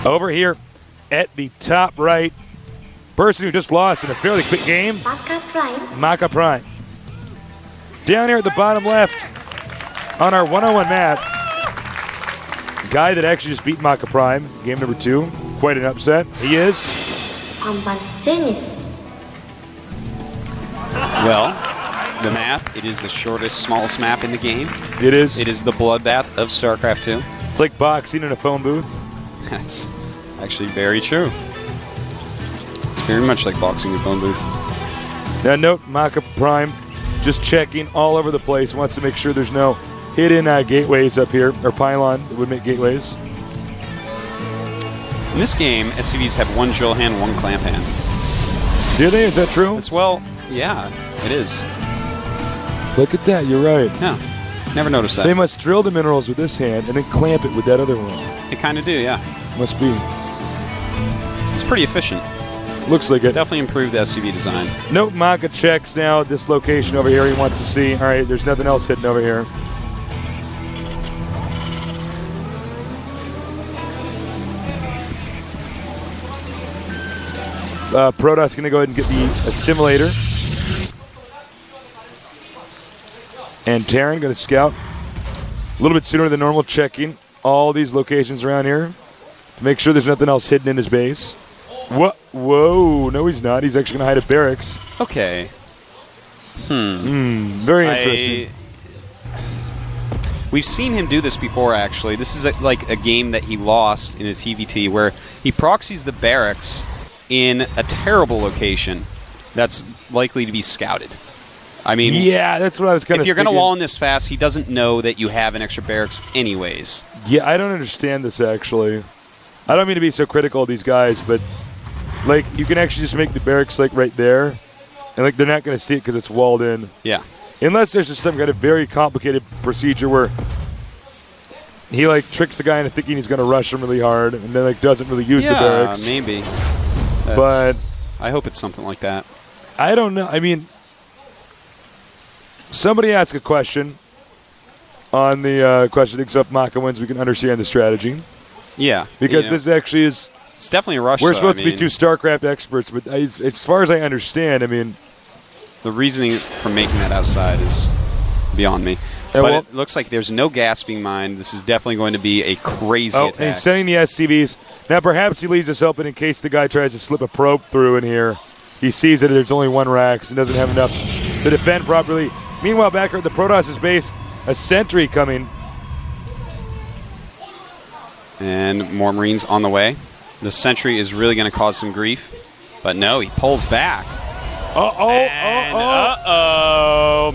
Over here at the top right, person who just lost in a fairly quick game, Maka Prime. Down here at the bottom left on our 101 map, guy that actually just beat Maka Prime, game number 2. Quite an upset. He is Well, the map, it is the shortest, smallest map in the game. It is. It is the bloodbath of StarCraft 2. It's like boxing in a phone booth. That's actually very true. It's very much like boxing in a phone booth. Now note, Maka Prime just checking all over the place, wants to make sure there's no hidden gateways up here, or pylon that would make gateways. In this game, SCVs have one drill hand, one clamp hand. Do they? Is that true? It's, well, yeah, it is. Look at that, you're right. Yeah, never noticed that. They must drill the minerals with this hand and then clamp it with that other one. They kind of do, yeah. Must be. It's pretty efficient. Looks like it. Definitely improved the SCV design. Note Maka checks now this location over here he wants to see. All right, there's nothing else hidden over here. Protoss going to go ahead and get the assimilator. And Terran going to scout a little bit sooner than normal, checking all these locations around here to make sure there's nothing else hidden in his base. Whoa, no he's not. He's actually going to hide at barracks. Okay. Very interesting. We've seen him do this before, actually. This is like a game that he lost in his TVT where he proxies the barracks in a terrible location that's likely to be scouted. I mean, yeah, that's what I was kind of If you're going to thinking. wall in this fast, he doesn't know that you have an extra barracks anyways. Yeah, I don't understand this, actually. I don't mean to be so critical of these guys, but, like, you can actually just make the barracks, like, right there, and, like, they're not going to see it because it's walled in. Yeah. Unless there's just some kind of very complicated procedure where he, like, tricks the guy into thinking he's going to rush him really hard and then, like, doesn't really use the barracks. Maybe. But I hope it's something like that. I don't know. I mean, somebody asked a question on the question, thinks if Maka wins, we can understand the strategy. Yeah. Because this actually is... It's definitely a rush, We're supposed to be 2 StarCraft experts, but as far as I understand, I mean... The reasoning for making that outside is beyond me. But it looks like there's no gas being mined. This is definitely going to be a crazy attack. And he's sending the SCVs. Now, perhaps he leaves us open in case the guy tries to slip a probe through in here. He sees that there's only 1 Rax and doesn't have enough to defend properly. Meanwhile, back at the Protoss' base, a sentry coming. And more Marines on the way. The sentry is really going to cause some grief. But no, he pulls back. Uh-oh.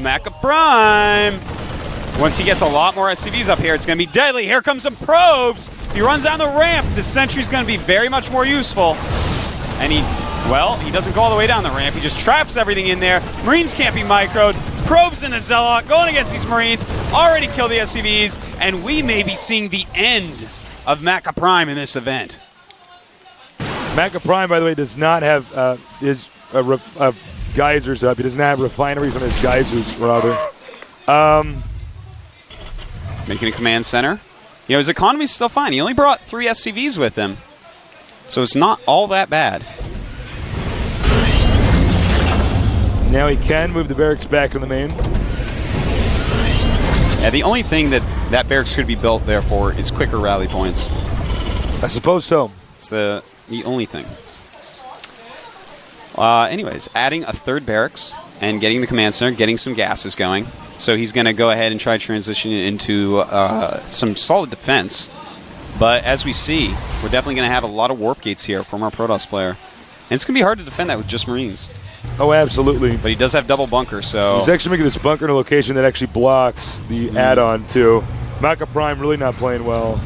Maka Prime. Once he gets a lot more SCVs up here, it's going to be deadly. Here comes some probes. He runs down the ramp. The sentry's going to be very much more useful. And he doesn't go all the way down the ramp. He just traps everything in there. Marines can't be microed. Probes in a Zealot going against these Marines. Already killed the SCVs. And we may be seeing the end of Maka Prime in this event. Maka Prime, by the way, does not have his geysers up. He doesn't have refineries on his geysers, rather. Making a command center. You know, his economy's still fine. He only brought 3 SCVs with him. So it's not all that bad. Now he can move the barracks back in the main. Yeah, the only thing that barracks could be built there for is quicker rally points. I suppose so. It's the only thing. Anyways, adding a 3rd barracks and getting the command center, getting some gases going. So he's going to go ahead and try to transition into some solid defense. But as we see, we're definitely going to have a lot of warp gates here from our Protoss player. And it's going to be hard to defend that with just Marines. Oh, absolutely. But he does have double bunker, so... He's actually making this bunker in a location that actually blocks the add-on, too. Maka Prime really not playing well.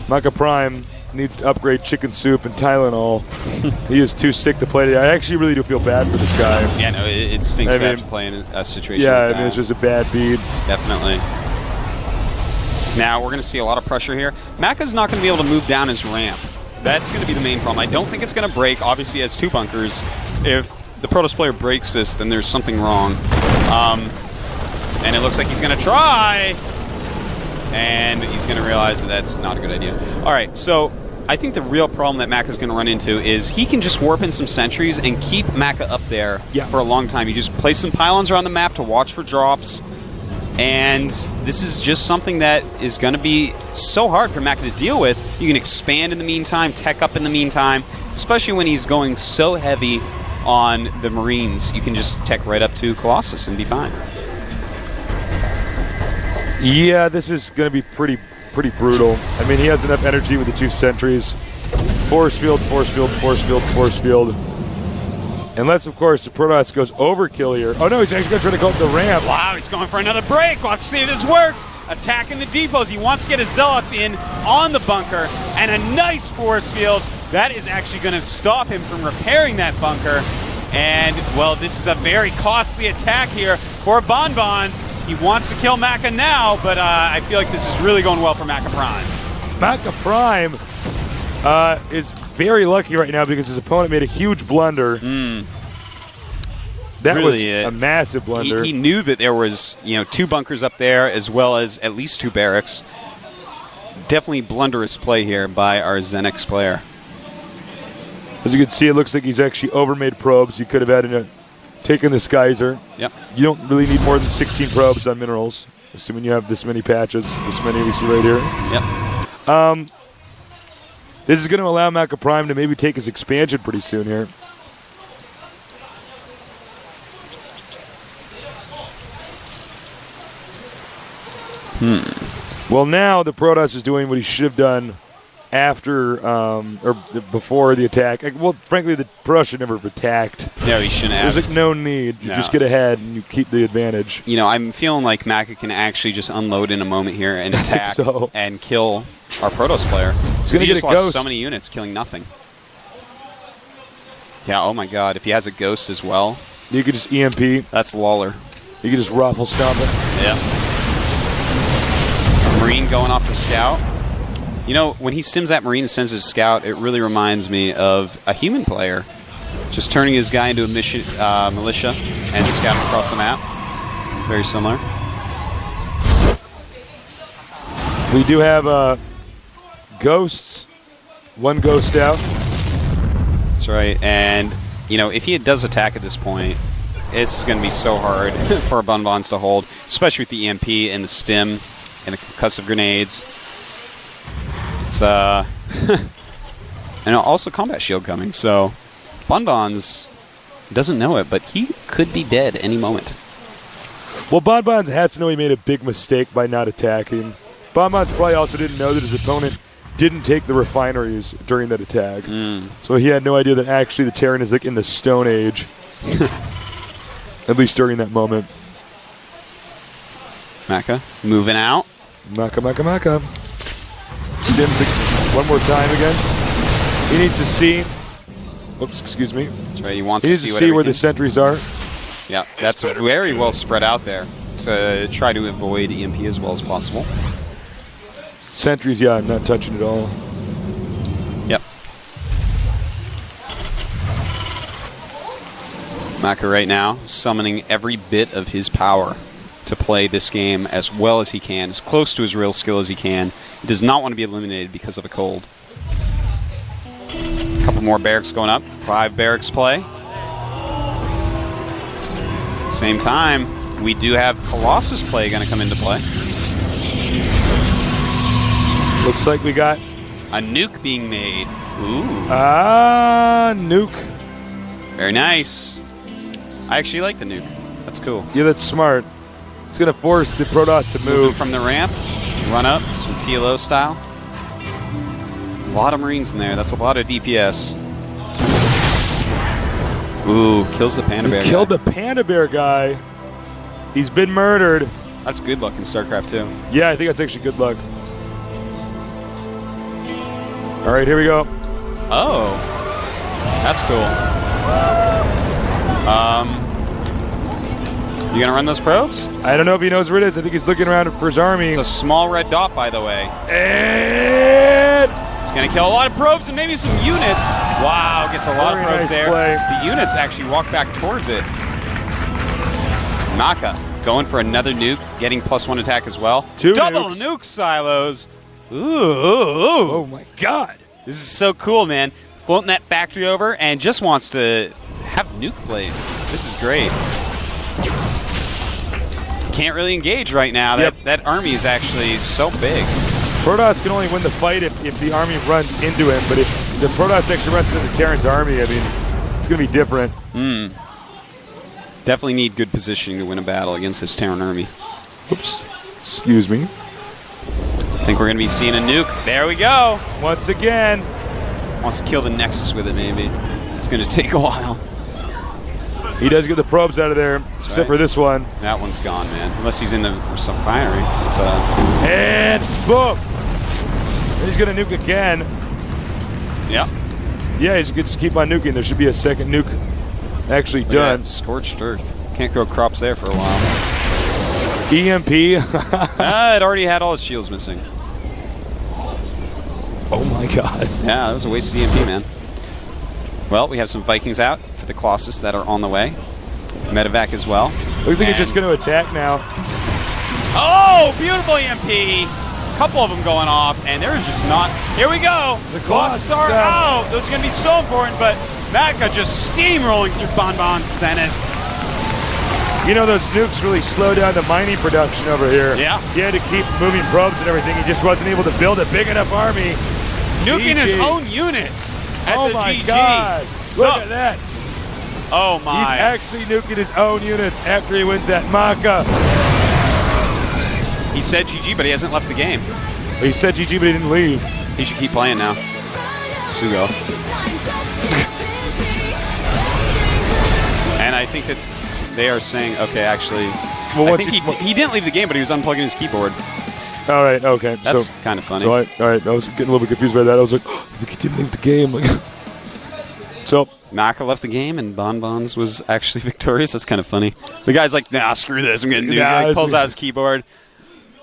Maka Prime needs to upgrade chicken soup and Tylenol. He is too sick to play today. I actually really do feel bad for this guy. Yeah, no, it stinks to have to play in a situation like like that. It's just a bad beat. Definitely. Now, we're going to see a lot of pressure here. Maka's not going to be able to move down his ramp. That's going to be the main problem. I don't think it's going to break. Obviously, he has 2 bunkers. If the Protoss player breaks this, then there's something wrong. And it looks like he's going to try. And he's going to realize that that's not a good idea. All right, so I think the real problem that Maka's going to run into is he can just warp in some sentries and keep Maka up there for a long time. You just place some pylons around the map to watch for drops, and this is just something that is going to be so hard for Maka to deal with. You can expand in the meantime, tech up in the meantime, especially when he's going so heavy on the Marines. You can just tech right up to Colossus and be fine. Yeah, this is going to be pretty brutal. I mean, he has enough energy with the 2 sentries. Force field, force field, force field, force field. Unless, of course, the Protoss goes overkill here. Oh, no, he's actually going to try to go up the ramp. Wow, he's going for another break. Watch, see if this works. Attacking the depots. He wants to get his Zealots in on the bunker. And a nice force field. That is actually going to stop him from repairing that bunker. And, well, this is a very costly attack here for BanBans. He wants to kill Maka now, but I feel like this is really going well for Maka Prime. Maka Prime is very lucky right now because his opponent made a huge blunder. That really was a massive blunder. He knew that there was 2 bunkers up there as well as at least 2 barracks. Definitely blunderous play here by our Xenix player. As you can see, it looks like he's actually overmade probes. He could have taken this geyser. Yep. You don't really need more than 16 probes on minerals, assuming you have this many patches, this many we see right here. Yep. This is going to allow Maka Prime to maybe take his expansion pretty soon here. Well, now the Protoss is doing what he should have done after or before the attack. Well, frankly, the Protoss should never have attacked. No, he shouldn't have. There's no need. You just get ahead and you keep the advantage. I'm feeling like Maka can actually just unload in a moment here and attack and kill our Protoss player. He's going to get a lost ghost. So many units, killing nothing. Yeah, oh my god, if he has a ghost as well. You could just EMP. That's Lawler. You could just raffle stomp it. Yeah. Marine going off to scout. When he stims that Marine and sends his scout, it really reminds me of a human player. Just turning his guy into a militia and scouting across the map. Very similar. We do have ghosts. 1 ghost out. That's right. And, if he does attack at this point, it's going to be so hard for BanBans to hold, especially with the EMP and the stim and the concussive grenades. It's and also combat shield coming, so BanBans doesn't know it, but he could be dead any moment. Well, BanBans has to know he made a big mistake by not attacking. BanBans probably also didn't know that his opponent didn't take the refineries during that attack. So he had no idea that actually the Terran is like in the Stone Age. At least during that moment. Maka moving out. Maka. Stims it 1 more time again. He needs to see. Oops, excuse me. That's right. He needs to see where the sentries are. Yeah, that's very well spread out there to try to avoid EMP as well as possible. Sentries, yeah, I'm not touching at all. Yep. Maka right now summoning every bit of his power to play this game as well as he can, as close to his real skill as he can. He does not want to be eliminated because of a cold. A couple more barracks going up. 5 barracks play. At the same time, we do have Colossus play going to come into play. Looks like we got a nuke being made. Ooh. Nuke. Very nice. I actually like the nuke. That's cool. Yeah, that's smart. It's going to force the Protoss to move. From the ramp, run up, some TLO style. A lot of Marines in there. That's a lot of DPS. Ooh, kills the Panda Bear guy. Killed the Panda Bear guy. He's been murdered. That's good luck in StarCraft 2. Yeah, I think that's actually good luck. All right, here we go. Oh, that's cool. You gonna run those probes? I don't know if he knows where it is. I think he's looking around for his army. It's a small red dot, by the way. And it's gonna kill a lot of probes and maybe some units. Wow, gets a lot of probes there. Play. The units actually walk back towards it. Maka going for another nuke, getting +1 attack as well. 2 Double nukes. nuke silos. Ooh. Oh my God. This is so cool, man. Floating that factory over and just wants to have Nuke blade. This is great. Can't really engage right now. That army is actually so big. Protoss can only win the fight if the army runs into him, but if the Protoss actually runs into the Terran's army, I mean, it's going to be different. Definitely need good positioning to win a battle against this Terran army. Oops. Excuse me. I think we're going to be seeing a nuke. There we go. Once again. Wants to kill the Nexus with it, maybe. It's going to take a while. He does get the probes out of there, except for this one. That one's gone, man. Unless he's in some binary. It's and boom! And he's going to nuke again. Yep. Yeah, he's going to just keep on nuking. There should be a second nuke actually done. Scorched Earth. Can't grow crops there for a while. EMP. It already had all its shields missing. Oh my god. Yeah, that was a wasted EMP, man. Well, we have some Vikings out for the Colossus that are on the way. Medevac as well. Looks like he's just going to attack now. Oh, beautiful EMP. A couple of them going off, and there's just not. Here we go. The Colossus are out. Those are going to be so important, but Maka just steamrolling through BanBans Senate. You know, those nukes really slow down the mining production over here. Yeah. He had to keep moving probes and everything. He just wasn't able to build a big enough army. Nuking his own units. Oh my god. Look at that. Oh my. He's actually nuking his own units after he wins that Maka. He said GG, but he hasn't left the game. He said GG, but he didn't leave. He should keep playing now. Sugo. And I think that they are saying, okay, actually, well, I think he didn't leave the game, but he was unplugging his keyboard. All right, okay. That's kind of funny. So all right, I was getting a little bit confused by that. I was like, oh, I think he didn't leave the game. So Maka left the game, and BanBans was actually victorious. That's kind of funny. The guy's like, nah, screw this. I'm getting nuked. He pulls out his keyboard.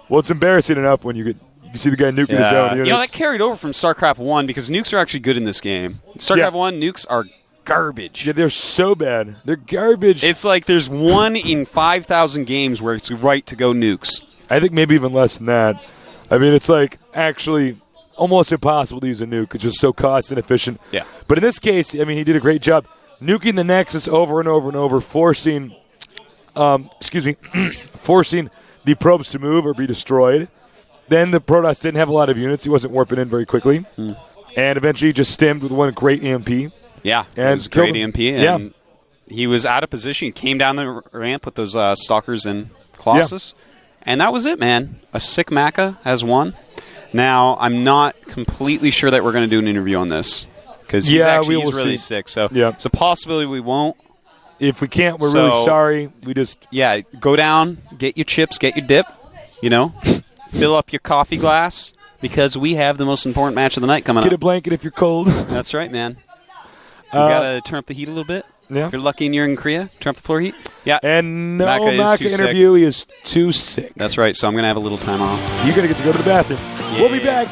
Well, it's embarrassing enough when you see the guy nuking his own units. You know, that carried over from StarCraft 1 because nukes are actually good in this game. StarCraft 1, nukes are garbage. Yeah, they're so bad. They're garbage. It's like there's 1 in 5,000 games where it's right to go nukes. I think maybe even less than that. I mean, it's like actually almost impossible to use a nuke. It's just so cost inefficient. Yeah. But in this case, I mean, he did a great job nuking the Nexus over and over and over, forcing forcing the probes to move or be destroyed. Then the Protoss didn't have a lot of units. He wasn't warping in very quickly. And eventually just stemmed with one great EMP. Yeah, and it was a great EMP. And he was out of position. He came down the ramp with those Stalkers and Colossus. Yeah. And that was it, man. A sick Maka has won. Now, I'm not completely sure that we're going to do an interview on this. Because he's really sick. So it's a possibility we won't. If we can't, we're really sorry. We just... Yeah, go down, get your chips, get your dip, fill up your coffee glass, because we have the most important match of the night coming up. Get a blanket if you're cold. That's right, man. You got to turn up the heat a little bit. Yeah. If you're lucky and you're in Korea, turn up the floor heat. Yeah. And no Maka interview. He is too sick. That's right, so I'm going to have a little time off. You're going to get to go to the bathroom. Yeah. We'll be back.